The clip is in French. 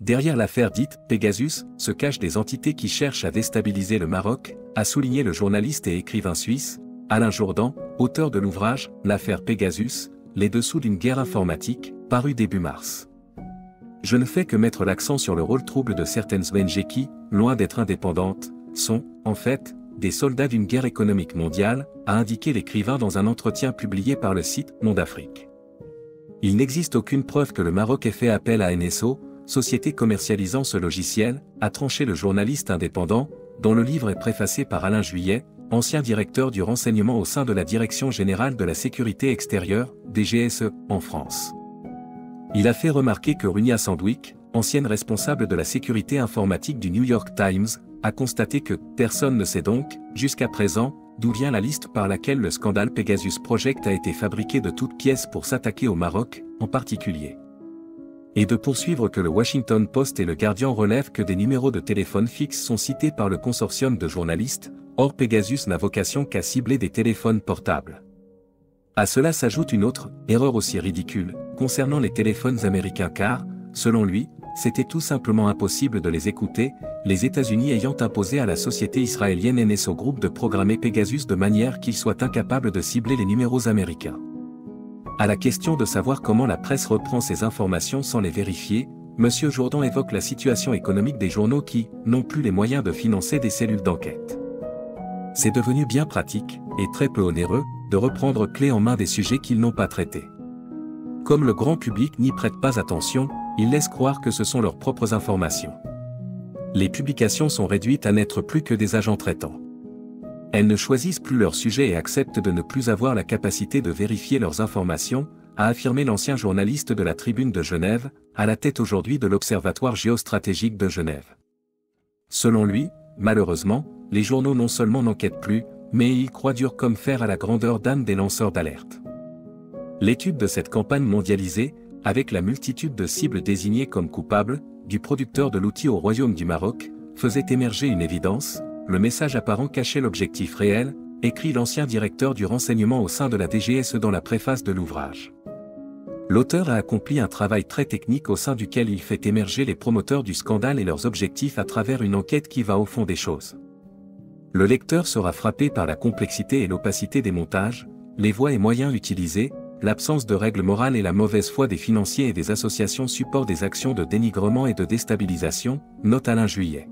Derrière l'affaire dite Pegasus se cachent des entités qui cherchent à déstabiliser le Maroc, a souligné le journaliste et écrivain suisse, Alain Jourdan, auteur de l'ouvrage « L'affaire Pegasus, les dessous d'une guerre informatique », paru début mars. Je ne fais que mettre l'accent sur le rôle trouble de certaines ONG qui, loin d'être indépendantes, sont, en fait, des soldats d'une guerre économique mondiale, a indiqué l'écrivain dans un entretien publié par le site Monde Afrique. Il n'existe aucune preuve que le Maroc ait fait appel à NSO, société commercialisant ce logiciel, a tranché le journaliste indépendant, dont le livre est préfacé par Alain Juillet, ancien directeur du renseignement au sein de la Direction générale de la sécurité extérieure, DGSE, en France. Il a fait remarquer que Runia Sandwick, ancienne responsable de la sécurité informatique du New York Times, a constaté que personne ne sait donc, jusqu'à présent, d'où vient la liste par laquelle le scandale Pegasus Project a été fabriqué de toutes pièces pour s'attaquer au Maroc, en particulier. Et de poursuivre que le Washington Post et le Guardian relèvent que des numéros de téléphone fixes sont cités par le consortium de journalistes, or Pegasus n'a vocation qu'à cibler des téléphones portables. À cela s'ajoute une autre, erreur aussi ridicule, concernant les téléphones américains car, selon lui, c'était tout simplement impossible de les écouter, les États-Unis ayant imposé à la société israélienne NSO Group de programmer Pegasus de manière qu'il soit incapable de cibler les numéros américains. À la question de savoir comment la presse reprend ces informations sans les vérifier, M. Jourdan évoque la situation économique des journaux qui n'ont plus les moyens de financer des cellules d'enquête. C'est devenu bien pratique, et très peu onéreux, de reprendre clé en main des sujets qu'ils n'ont pas traités. Comme le grand public n'y prête pas attention, ils laissent croire que ce sont leurs propres informations. Les publications sont réduites à n'être plus que des agents traitants. Elles ne choisissent plus leurs sujets et acceptent de ne plus avoir la capacité de vérifier leurs informations, a affirmé l'ancien journaliste de la Tribune de Genève, à la tête aujourd'hui de l'Observatoire géostratégique de Genève. Selon lui, malheureusement, les journaux non seulement n'enquêtent plus, mais ils croient dur comme fer à la grandeur d'âme des lanceurs d'alerte. L'étude de cette campagne mondialisée, avec la multitude de cibles désignées comme coupables, du producteur de l'outil au Royaume du Maroc, faisait émerger une évidence, le message apparent cachait l'objectif réel, écrit l'ancien directeur du renseignement au sein de la DGSE dans la préface de l'ouvrage. L'auteur a accompli un travail très technique au sein duquel il fait émerger les promoteurs du scandale et leurs objectifs à travers une enquête qui va au fond des choses. Le lecteur sera frappé par la complexité et l'opacité des montages, les voies et moyens utilisés, l'absence de règles morales et la mauvaise foi des financiers et des associations support des actions de dénigrement et de déstabilisation, note Alain Juillet.